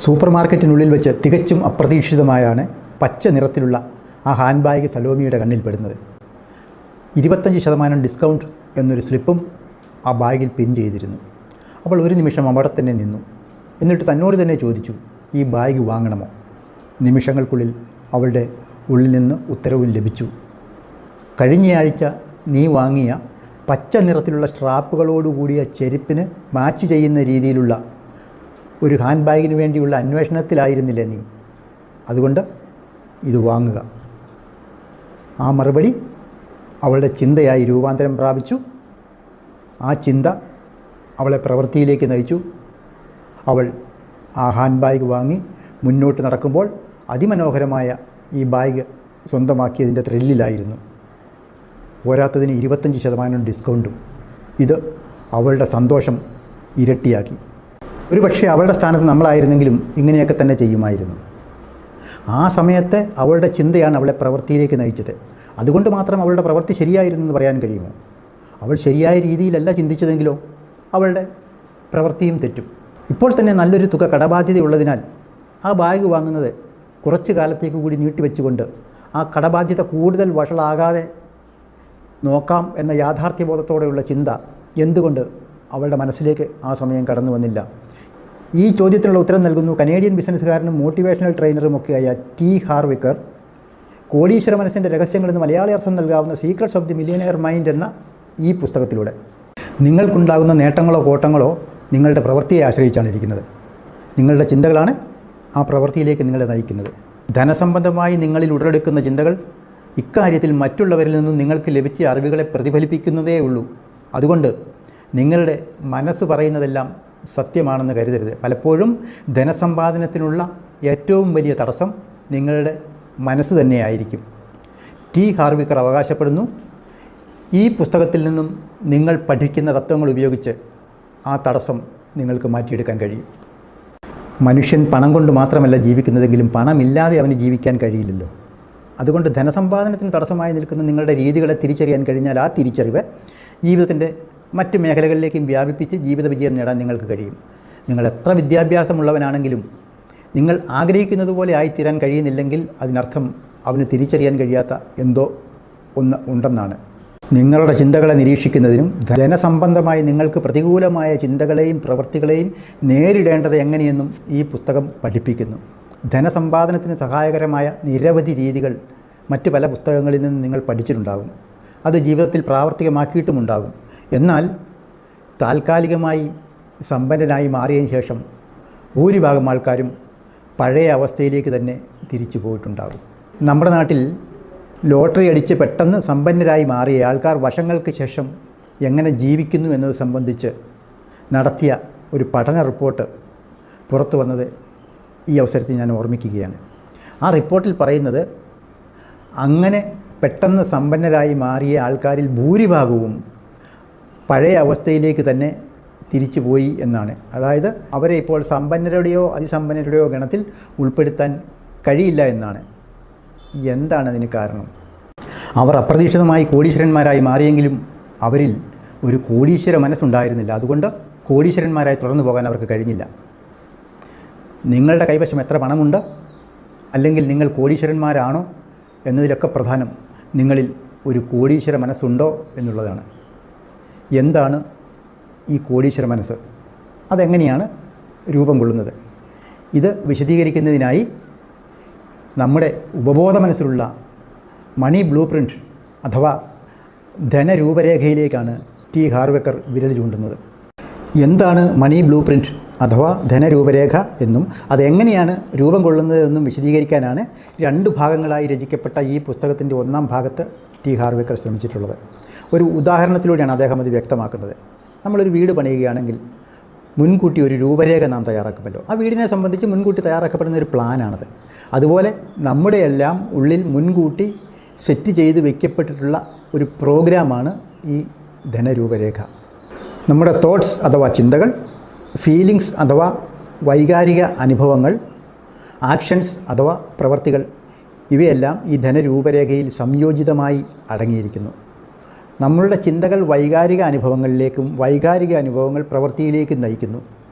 Super മാർക്കറ്റിനുള്ളിൽ വെച്ച് തികച്ചും അപ്രതീക്ഷിതമായാണ് പച്ച നിറത്തിലുള്ള ആ ഹാൻഡ് ബാഗ് സലോമിയുടെ കണ്ണിൽപ്പെടുന്നത്. 25% ഡിസ്കൗണ്ട് എന്നൊരു സ്ലിപ്പും ആ ബാഗിൽ പിൻ ചെയ്തിരുന്നു. അവൾ ഒരു നിമിഷം അവിടെ തന്നെ നിന്നു. എന്നിട്ട് തന്നോട് തന്നെ ചോദിച്ചു, ഈ ബാഗ് വാങ്ങണമോ? നിമിഷങ്ങൾക്കുള്ളിൽ അവളുടെ ഉള്ളിൽ നിന്ന് ഉത്തരവും ലഭിച്ചു. കഴിഞ്ഞയാഴ്ച നീ വാങ്ങിയ പച്ച നിറത്തിലുള്ള സ്ട്രാപ്പുകളോടുകൂടിയ ചെരുപ്പിന് മാച്ച് ചെയ്യുന്ന രീതിയിലുള്ള ഒരു ഹാൻഡ് ബാഗിന് വേണ്ടിയുള്ള അന്വേഷണത്തിലായിരുന്നില്ലേ നീ? അതുകൊണ്ട് ഇത് വാങ്ങുക. ആ മറുപടി അവളുടെ ചിന്തയായി രൂപാന്തരം പ്രാപിച്ചു. ആ ചിന്ത അവളെ പ്രവൃത്തിയിലേക്ക് നയിച്ചു. അവൾ ആ ഹാൻഡ് ബാഗ് വാങ്ങി മുന്നോട്ട് നടക്കുമ്പോൾ അതിമനോഹരമായ ഈ ബാഗ് സ്വന്തമാക്കിയതിൻ്റെ ത്രില്ലിലായിരുന്നു. പോരാത്തതിന് 25% ഡിസ്കൗണ്ടും. ഇത് അവളുടെ സന്തോഷം ഇരട്ടിയാക്കി. ഒരു പക്ഷേ അവളുടെ സ്ഥാനത്ത് നമ്മളായിരുന്നെങ്കിലും ഇങ്ങനെയൊക്കെ തന്നെ ചെയ്യുമായിരുന്നു. ആ സമയത്തെ അവളുടെ ചിന്തയാണ് അവളെ പ്രവൃത്തിയിലേക്ക് നയിച്ചത്. അതുകൊണ്ട് മാത്രം അവളുടെ പ്രവൃത്തി ശരിയായിരുന്നു എന്ന് പറയാൻ കഴിയുമോ? അവൾ ശരിയായ രീതിയിലല്ല ചിന്തിച്ചതെങ്കിലോ അവളുടെ പ്രവൃത്തിയും തെറ്റും. ഇപ്പോൾ തന്നെ നല്ലൊരു തുക കടബാധ്യതയുള്ളതിനാൽ ആ ബാഗ് വാങ്ങുന്നത് കുറച്ച് കാലത്തേക്ക് കൂടി നീട്ടിവെച്ചുകൊണ്ട് ആ കടബാധ്യത കൂടുതൽ വഷളാകാതെ നോക്കാം എന്ന യാഥാർത്ഥ്യബോധത്തോടെയുള്ള ചിന്ത എന്തുകൊണ്ട് അവളുടെ മനസ്സിലേക്ക് ആ സമയം കടന്നു വന്നില്ല? ഈ ചോദ്യത്തിനുള്ള ഉത്തരം നൽകുന്നു കനേഡിയൻ ബിസിനസ്സുകാരനും മോട്ടിവേഷണൽ ട്രെയിനറുമൊക്കെയായ ടി ഹാർവിക്കർ കോടീശ്വര മനസ്സിൻ്റെ രഹസ്യങ്ങളെന്ന് മലയാളി അർത്ഥം നൽകാവുന്ന secrets of the millionaire mind എന്ന ഈ പുസ്തകത്തിലൂടെ. നിങ്ങൾക്കുണ്ടാകുന്ന നേട്ടങ്ങളോ കോട്ടങ്ങളോ നിങ്ങളുടെ പ്രവൃത്തിയെ ആശ്രയിച്ചാണ് ഇരിക്കുന്നത്. നിങ്ങളുടെ ചിന്തകളാണ് ആ പ്രവൃത്തിയിലേക്ക് നിങ്ങളെ നയിക്കുന്നത്. ധനസംബന്ധമായി നിങ്ങളിൽ ഉടലെടുക്കുന്ന ചിന്തകൾ ഇക്കാര്യത്തിൽ മറ്റുള്ളവരിൽ നിന്നും നിങ്ങൾക്ക് ലഭിച്ച അറിവുകളെ പ്രതിഫലിപ്പിക്കുന്നതേ ഉള്ളൂ. അതുകൊണ്ട് നിങ്ങളുടെ മനസ്സ് പറയുന്നതെല്ലാം സത്യമാണെന്ന് കരുതരുത്. പലപ്പോഴും ധനസമ്പാദനത്തിനുള്ള ഏറ്റവും വലിയ തടസ്സം നിങ്ങളുടെ മനസ്സ് തന്നെയായിരിക്കും. ടി ഹാർവിക്കർ അവകാശപ്പെടുന്നു, ഈ പുസ്തകത്തിൽ നിന്നും നിങ്ങൾ പഠിക്കുന്ന തത്വങ്ങൾ ഉപയോഗിച്ച് ആ തടസ്സം നിങ്ങൾക്ക് മാറ്റിയെടുക്കാൻ കഴിയും. മനുഷ്യൻ പണം കൊണ്ട് മാത്രമല്ല ജീവിക്കുന്നതെങ്കിലും പണമില്ലാതെ അവന് ജീവിക്കാൻ കഴിയില്ലല്ലോ. അതുകൊണ്ട് ധനസമ്പാദനത്തിന് തടസ്സമായി നിൽക്കുന്ന നിങ്ങളുടെ രീതികളെ തിരിച്ചറിയാൻ കഴിഞ്ഞാൽ ആ തിരിച്ചറിവ് ജീവിതത്തിൻ്റെ മറ്റ് മേഖലകളിലേക്കും വ്യാപിപ്പിച്ച് ജീവിത വിജയം നേടാൻ നിങ്ങൾക്ക് കഴിയും. നിങ്ങൾ എത്ര വിദ്യാഭ്യാസമുള്ളവനാണെങ്കിലും നിങ്ങൾ ആഗ്രഹിക്കുന്നത് പോലെ ആയിത്തീരാൻ കഴിയുന്നില്ലെങ്കിൽ അതിനർത്ഥം അവന് തിരിച്ചറിയാൻ കഴിയാത്ത എന്തോ ഒന്ന് ഉണ്ടെന്നാണ്. നിങ്ങളുടെ ചിന്തകളെ നിരീക്ഷിക്കുന്നതിനും ധനസംബന്ധമായി നിങ്ങൾക്ക് പ്രതികൂലമായ ചിന്തകളെയും പ്രവൃത്തികളെയും നേരിടേണ്ടത് എങ്ങനെയെന്നും ഈ പുസ്തകം പഠിപ്പിക്കുന്നു. ധനസമ്പാദനത്തിന് സഹായകരമായ നിരവധി രീതികൾ മറ്റ് പല പുസ്തകങ്ങളിൽ നിന്ന് നിങ്ങൾ പഠിച്ചിട്ടുണ്ടാകും. അത് ജീവിതത്തിൽ പ്രാവർത്തികമാക്കിയിട്ടുമുണ്ടാകും. എന്നാൽ താൽക്കാലികമായി സമ്പന്നനായി മാറിയതിന് ശേഷം ഭൂരിഭാഗം ആൾക്കാരും പഴയ അവസ്ഥയിലേക്ക് തന്നെ തിരിച്ചു പോയിട്ടുണ്ടാകും. നമ്മുടെ നാട്ടിൽ ലോട്ടറി അടിച്ച് പെട്ടെന്ന് സമ്പന്നരായി മാറിയ ആൾക്കാർ വർഷങ്ങൾക്ക് ശേഷം എങ്ങനെ ജീവിക്കുന്നു എന്നത് സംബന്ധിച്ച് നടത്തിയ ഒരു പഠന റിപ്പോർട്ട് പുറത്തു വന്നത് ഈ അവസരത്തിൽ ഞാൻ ഓർമ്മിക്കുകയാണ്. ആ റിപ്പോർട്ടിൽ പറയുന്നത് അങ്ങനെ പെട്ടെന്ന് സമ്പന്നരായി മാറിയ ആൾക്കാരിൽ ഭൂരിഭാഗവും പഴയ അവസ്ഥയിലേക്ക് തന്നെ തിരിച്ചു പോയി എന്നാണ്. അതായത് അവരെ ഇപ്പോൾ സമ്പന്നരുടെയോ അതിസമ്പന്നരുടെയോ ഗണത്തിൽ ഉൾപ്പെടുത്താൻ കഴിയില്ല എന്നാണ്. എന്താണ് അതിന് കാരണം? അവർ അപ്രതീക്ഷിതമായി കോടീശ്വരന്മാരായി മാറിയെങ്കിലും അവരിൽ ഒരു കോടീശ്വര മനസ്സുണ്ടായിരുന്നില്ല. അതുകൊണ്ട് കോടീശ്വരന്മാരായി തുടർന്നു പോകാൻ അവർക്ക് കഴിഞ്ഞില്ല. നിങ്ങളുടെ കൈവശം എത്ര പണമുണ്ട്, അല്ലെങ്കിൽ നിങ്ങൾ കോടീശ്വരന്മാരാണോ എന്നതിലൊക്കെ പ്രധാനം നിങ്ങളിൽ ഒരു കോടീശ്വര മനസ്സുണ്ടോ എന്നുള്ളതാണ്. എന്താണ് ഈ കോടീശ്വര മനസ്സ്? അതെങ്ങനെയാണ് രൂപം കൊള്ളുന്നത്? ഇത് വിശദീകരിക്കുന്നതിനായി നമ്മുടെ ഉപബോധ മനസ്സിലുള്ള മണി ബ്ലൂ പ്രിൻ്റ് അഥവാ ധനരൂപരേഖയിലേക്കാണ് ടി ഹാർവിക്കർ വിരൽ ചൂണ്ടുന്നത്. എന്താണ് മണി ബ്ലൂ പ്രിൻ്റ് അഥവാ ധനരൂപരേഖ എന്നും അതെങ്ങനെയാണ് രൂപം കൊള്ളുന്നത് എന്നും വിശദീകരിക്കാനാണ് 2 ഭാഗങ്ങളായി രചിക്കപ്പെട്ട ഈ പുസ്തകത്തിൻ്റെ 1ാം ഭാഗത്ത് ടി ഹാർവിക്കർ ശ്രമിച്ചിട്ടുള്ളത്. ഒരു ഉദാഹരണത്തിലൂടെയാണ് അദ്ദേഹം അത് വ്യക്തമാക്കുന്നത്. നമ്മളൊരു വീട് പണിയുകയാണെങ്കിൽ മുൻകൂട്ടി ഒരു രൂപരേഖ നാം തയ്യാറാക്കുമല്ലോ. ആ വീടിനെ സംബന്ധിച്ച് മുൻകൂട്ടി തയ്യാറാക്കപ്പെടുന്ന ഒരു പ്ലാനാണത്. അതുപോലെ നമ്മുടെ എല്ലാം ഉള്ളിൽ മുൻകൂട്ടി സെറ്റ് ചെയ്ത് വയ്ക്കപ്പെട്ടിട്ടുള്ള ഒരു പ്രോഗ്രാമാണ് ഈ ധനരൂപരേഖ. നമ്മുടെ തോട്ട്സ് അഥവാ ചിന്തകൾ, ഫീലിങ്സ് അഥവാ വൈകാരിക അനുഭവങ്ങൾ, ആക്ഷൻസ് അഥവാ പ്രവർത്തികൾ, ഇവയെല്ലാം ഈ ധനരൂപരേഖയിൽ സംയോജിതമായി അടങ്ങിയിരിക്കുന്നു. നമ്മളുടെ ചിന്തകൾ വൈകാരിക അനുഭവങ്ങളിലേക്കും വൈകാരിക അനുഭവങ്ങൾ പ്രവൃത്തിയിലേക്കും നയിക്കുന്നു.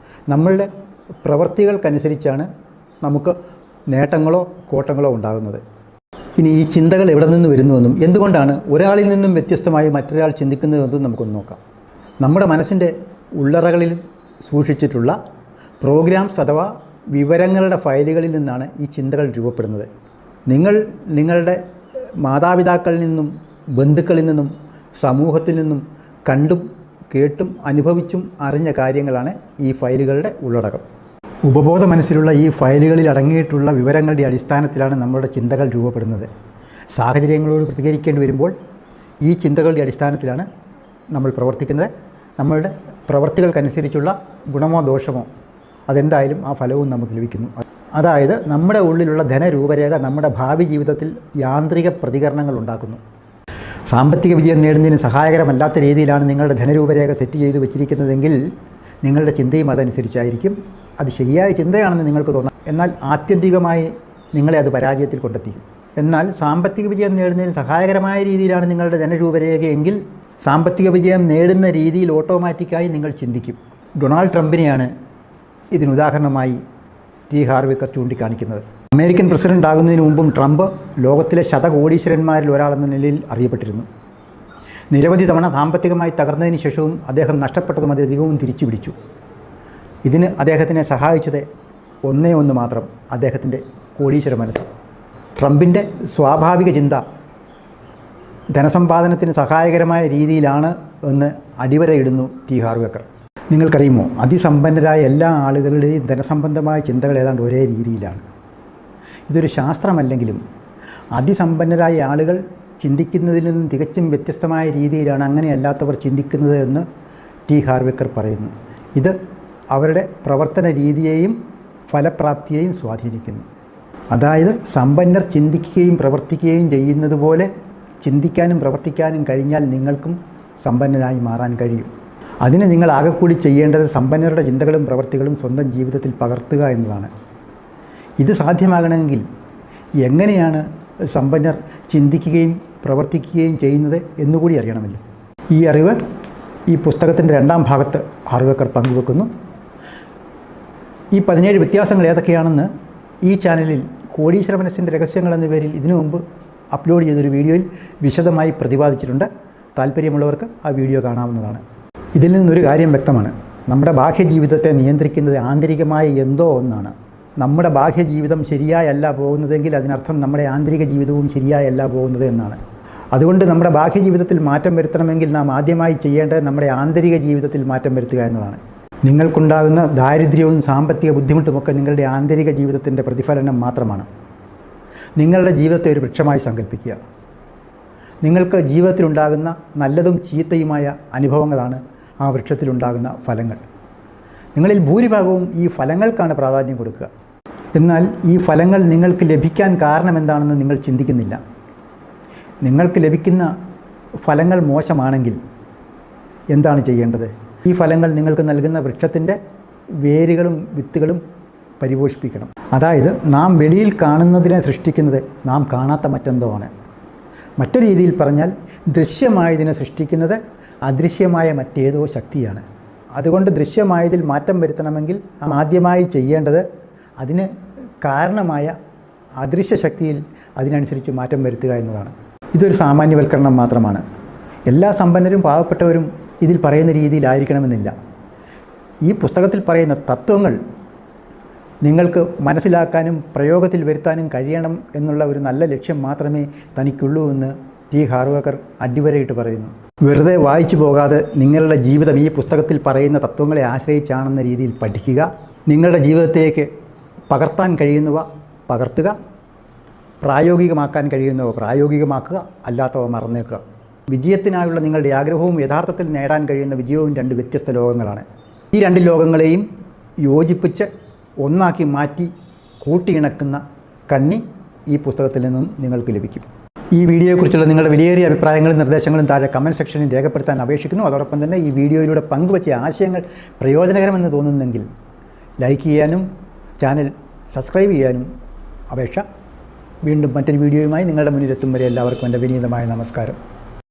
നമ്മളുടെ പ്രവൃത്തികൾക്കനുസരിച്ചാണ് നമുക്ക് നേട്ടങ്ങളോ കോട്ടങ്ങളോ ഉണ്ടാകുന്നത്. ഇനി ഈ ചിന്തകൾ എവിടെ നിന്ന് വരുന്നുവെന്നും എന്തുകൊണ്ടാണ് ഒരാളിൽ നിന്നും വ്യത്യസ്തമായി മറ്റൊരാൾ ചിന്തിക്കുന്നതെന്നും നമുക്കൊന്ന് നോക്കാം. നമ്മുടെ മനസ്സിൻ്റെ ഉള്ളറകളിൽ സൂക്ഷിച്ചിട്ടുള്ള പ്രോഗ്രാംസ് അഥവാ വിവരങ്ങളുടെ ഫയലുകളിൽ നിന്നാണ് ഈ ചിന്തകൾ രൂപപ്പെടുന്നത്. നിങ്ങൾ നിങ്ങളുടെ മാതാപിതാക്കളിൽ നിന്നും ബന്ധുക്കളിൽ നിന്നും സമൂഹത്തിൽ നിന്നും കണ്ടും കേട്ടും അനുഭവിച്ചും അറിഞ്ഞ കാര്യങ്ങളാണ് ഈ ഫയലുകളുടെ ഉള്ളടക്കം. ഉപബോധ മനസ്സിലുള്ള ഈ ഫയലുകളിൽ അടങ്ങിയിട്ടുള്ള വിവരങ്ങളുടെ അടിസ്ഥാനത്തിലാണ് നമ്മളുടെ ചിന്തകൾ രൂപപ്പെടുന്നത്. സാഹചര്യങ്ങളോട് പ്രതികരിക്കേണ്ടി വരുമ്പോൾ ഈ ചിന്തകളുടെ അടിസ്ഥാനത്തിലാണ് നമ്മൾ പ്രവർത്തിക്കുന്നത്. നമ്മളുടെ പ്രവൃത്തികൾക്കനുസരിച്ചുള്ള ഗുണമോ ദോഷമോ അതെന്തായാലും ആ ഫലവും നമുക്ക് ലഭിക്കുന്നു. അതായത് നമ്മുടെ ഉള്ളിലുള്ള ധനരൂപരേഖ നമ്മുടെ ഭാവി ജീവിതത്തിൽ യാന്ത്രിക പ്രതികരണങ്ങൾ ഉണ്ടാക്കുന്നു. സാമ്പത്തിക വിജയം നേടുന്നതിന് സഹായകരമല്ലാത്ത രീതിയിലാണ് നിങ്ങളുടെ ധനരൂപരേഖ സെറ്റ് ചെയ്ത് വെച്ചിരിക്കുന്നതെങ്കിൽ നിങ്ങളുടെ ചിന്തയും അതനുസരിച്ചായിരിക്കും. അത് ശരിയായ ചിന്തയാണെന്ന് നിങ്ങൾക്ക് തോന്നാം, എന്നാൽ ആത്യന്തികമായി നിങ്ങളെ അത് പരാജയത്തിൽ കൊണ്ടെത്തിക്കും. എന്നാൽ സാമ്പത്തിക വിജയം നേടുന്നതിന് സഹായകരമായ രീതിയിലാണ് നിങ്ങളുടെ ധനരൂപരേഖയെങ്കിൽ സാമ്പത്തിക വിജയം നേടുന്ന രീതിയിൽ ഓട്ടോമാറ്റിക്കായി നിങ്ങൾ ചിന്തിക്കും. ഡൊണാൾഡ് ട്രംപിനെയാണ് ഇതിനുദാഹരണമായി ടി ഹാർവിക്കർ ചൂണ്ടിക്കാണിക്കുന്നത്. അമേരിക്കൻ പ്രസിഡന്റ് ആകുന്നതിന് മുമ്പും ട്രംപ് ലോകത്തിലെ ശതകോടീശ്വരന്മാരിൽ ഒരാളെന്ന നിലയിൽ അറിയപ്പെട്ടിരുന്നു. നിരവധി തവണ സാമ്പത്തികമായി തകർന്നതിന് ശേഷവും അദ്ദേഹം നഷ്ടപ്പെട്ടതും അതിലധികവും തിരിച്ചു പിടിച്ചു. ഇതിന് അദ്ദേഹത്തിനെ സഹായിച്ചത് ഒന്നേ ഒന്ന് മാത്രം, അദ്ദേഹത്തിൻ്റെ കോടീശ്വര മനസ്സ്. ട്രംപിൻ്റെ സ്വാഭാവിക ചിന്ത ധനസമ്പാദനത്തിന് സഹായകരമായ രീതിയിലാണ് എന്ന് അടിവരയിടുന്നു ടി ഹാർവിക്കർ. നിങ്ങൾക്കറിയുമോ, അതിസമ്പന്നരായ എല്ലാ ആളുകളുടെയും ധനസംബന്ധമായ ചിന്തകൾ ഏതാണ്ട് ഒരേ രീതിയിലാണ്. ഇതൊരു ശാസ്ത്രമല്ലെങ്കിലും അതിസമ്പന്നരായ ആളുകൾ ചിന്തിക്കുന്നതിൽ നിന്നും തികച്ചും വ്യത്യസ്തമായ രീതിയിലാണ് അങ്ങനെയല്ലാത്തവർ ചിന്തിക്കുന്നത് എന്ന് ടി ഹാർവിക്കർ പറയുന്നു. ഇത് അവരുടെ പ്രവർത്തന രീതിയെയും ഫലപ്രാപ്തിയെയും സ്വാധീനിക്കുന്നു. അതായത് സമ്പന്നർ ചിന്തിക്കുകയും പ്രവർത്തിക്കുകയും ചെയ്യുന്നത് പോലെ ചിന്തിക്കാനും പ്രവർത്തിക്കാനും കഴിഞ്ഞാൽ നിങ്ങൾക്കും സമ്പന്നനായി മാറാൻ കഴിയും. അതിന് നിങ്ങൾ ആകെക്കൂടി ചെയ്യേണ്ടത് സമ്പന്നരുടെ ചിന്തകളും പ്രവർത്തികളും സ്വന്തം ജീവിതത്തിൽ പകർത്തുക എന്നതാണ്. ഇത് സാധ്യമാകണമെങ്കിൽ എങ്ങനെയാണ് സമ്പന്നർ ചിന്തിക്കുകയും പ്രവർത്തിക്കുകയും ചെയ്യുന്നത് എന്നുകൂടി അറിയണമല്ലോ. ഈ അറിവ് ഈ പുസ്തകത്തിൻ്റെ 2ാം ഭാഗത്ത് ഹാർവിക്കർ പങ്കുവെക്കുന്നു. ഈ 17 വ്യത്യാസങ്ങൾ ഏതൊക്കെയാണെന്ന് ഈ ചാനലിൽ കോടീശ്വര മനസ്സിൻ്റെ രഹസ്യങ്ങൾ എന്ന പേരിൽ ഇതിനു മുമ്പ് അപ്ലോഡ് ചെയ്തൊരു വീഡിയോയിൽ വിശദമായി പ്രതിപാദിച്ചിട്ടുണ്ട്. താല്പര്യമുള്ളവർക്ക് ആ വീഡിയോ കാണാവുന്നതാണ്. ഇതിൽ നിന്നൊരു കാര്യം വ്യക്തമാണ്, നമ്മുടെ ബാഹ്യജീവിതത്തെ നിയന്ത്രിക്കുന്നത് ആന്തരികമായ എന്തോ ഒന്നാണ്. നമ്മുടെ ബാഹ്യജീവിതം ശരിയായല്ല പോകുന്നതെങ്കിൽ അതിനർത്ഥം നമ്മുടെ ആന്തരിക ജീവിതവും ശരിയായല്ല പോകുന്നത് എന്നാണ്. അതുകൊണ്ട് നമ്മുടെ ബാഹ്യജീവിതത്തിൽ മാറ്റം വരുത്തണമെങ്കിൽ നാം ആദ്യമായി ചെയ്യേണ്ടത് നമ്മുടെ ആന്തരിക ജീവിതത്തിൽ മാറ്റം വരുത്തുക എന്നതാണ്. നിങ്ങൾക്കുണ്ടാകുന്ന ദാരിദ്ര്യവും സാമ്പത്തിക ബുദ്ധിമുട്ടുമൊക്കെ നിങ്ങളുടെ ആന്തരിക ജീവിതത്തിൻ്റെ പ്രതിഫലനം മാത്രമാണ്. നിങ്ങളുടെ ജീവിതത്തെ ഒരു വൃക്ഷമായി സങ്കല്പിക്കുക. നിങ്ങൾക്ക് ജീവിതത്തിലുണ്ടാകുന്ന നല്ലതും ചീത്തയുമായ അനുഭവങ്ങളാണ് ആ വൃക്ഷത്തിലുണ്ടാകുന്ന ഫലങ്ങൾ. നിങ്ങളിൽ ഭൂരിഭാഗവും ഈ ഫലങ്ങൾക്കാണ് പ്രാധാന്യം കൊടുക്കുക. എന്നാൽ ഈ ഫലങ്ങൾ നിങ്ങൾക്ക് ലഭിക്കാൻ കാരണം എന്താണെന്ന് നിങ്ങൾ ചിന്തിക്കുന്നില്ല. നിങ്ങൾക്ക് ലഭിക്കുന്ന ഫലങ്ങൾ മോശമാണെങ്കിൽ എന്താണ് ചെയ്യേണ്ടത്? ഈ ഫലങ്ങൾ നിങ്ങൾക്ക് നൽകുന്ന വൃക്ഷത്തിൻ്റെ വേരുകളും വിത്തുകളും പരിപോഷിപ്പിക്കണം. അതായത് നാം വെളിയിൽ കാണുന്നതിനെ സൃഷ്ടിക്കുന്നത് നാം കാണാത്ത മറ്റെന്തോ ആണ്. മറ്റൊരു രീതിയിൽ പറഞ്ഞാൽ ദൃശ്യമായതിനെ സൃഷ്ടിക്കുന്നത് അദൃശ്യമായ മറ്റേതോ ശക്തിയാണ്. അതുകൊണ്ട് ദൃശ്യമായതിൽ മാറ്റം വരുത്തണമെങ്കിൽ നാം ആദ്യമായി ചെയ്യേണ്ടത് അതിന് കാരണമായ അദൃശ്യ ശക്തിയിൽ അതിനനുസരിച്ച് മാറ്റം വരുത്തുക എന്നതാണ്. ഇതൊരു സാമാന്യവൽക്കരണം മാത്രമാണ്. എല്ലാ സമ്പന്നരും പാവപ്പെട്ടവരും ഇതിൽ പറയുന്ന രീതിയിലായിരിക്കണമെന്നില്ല. ഈ പുസ്തകത്തിൽ പറയുന്ന തത്വങ്ങൾ നിങ്ങൾക്ക് മനസ്സിലാക്കാനും പ്രയോഗത്തിൽ വരുത്താനും കഴിയണം എന്നുള്ള ഒരു നല്ല ലക്ഷ്യം മാത്രമേ തനിക്കുള്ളൂ എന്ന് ടി ഹാർവിക്കർ അടിവരയിട്ട് പറയുന്നു. വെറുതെ വായിച്ചു പോകാതെ നിങ്ങളുടെ ജീവിതം ഈ പുസ്തകത്തിൽ പറയുന്ന തത്വങ്ങളെ ആശ്രയിച്ചാണെന്ന രീതിയിൽ പഠിക്കുക. നിങ്ങളുടെ ജീവിതത്തിലേക്ക് പകർത്താൻ കഴിയുന്നവ പകർത്തുക, പ്രായോഗികമാക്കാൻ കഴിയുന്നവ പ്രായോഗികമാക്കുക, അല്ലാത്തവ മറന്നേക്കുക. വിജയത്തിനായുള്ള നിങ്ങളുടെ ആഗ്രഹവും യഥാർത്ഥത്തിൽ നേടാൻ കഴിയുന്ന വിജയവും 2 വ്യത്യസ്ത ലോകങ്ങളാണ്. ഈ 2 ലോകങ്ങളെയും യോജിപ്പിച്ച് ഒന്നാക്കി മാറ്റി കൂട്ടിയിണക്കുന്ന കണ്ണി ഈ പുസ്തകത്തിൽ നിന്നും നിങ്ങൾക്ക് ലഭിക്കും. ഈ വീഡിയോയെക്കുറിച്ചുള്ള നിങ്ങളുടെ വിലയേറിയ അഭിപ്രായങ്ങളും നിർദ്ദേശങ്ങളും താഴെ കമൻറ്റ് സെക്ഷനിൽ രേഖപ്പെടുത്താൻ അപേക്ഷിക്കുന്നു. അതോടൊപ്പം തന്നെ ഈ വീഡിയോയിലൂടെ പങ്കുവച്ച ആശയങ്ങൾ പ്രയോജനകരമെന്ന് തോന്നുന്നെങ്കിൽ ലൈക്ക് ചെയ്യാനും ചാനൽ സബ്സ്ക്രൈബ് ചെയ്യാനും അപേക്ഷ. വീണ്ടും മറ്റൊരു വീഡിയോയുമായി നിങ്ങളുടെ മുന്നിലെത്തും വരെ എല്ലാവർക്കും എൻ്റെ വിനീതമായ നമസ്കാരം.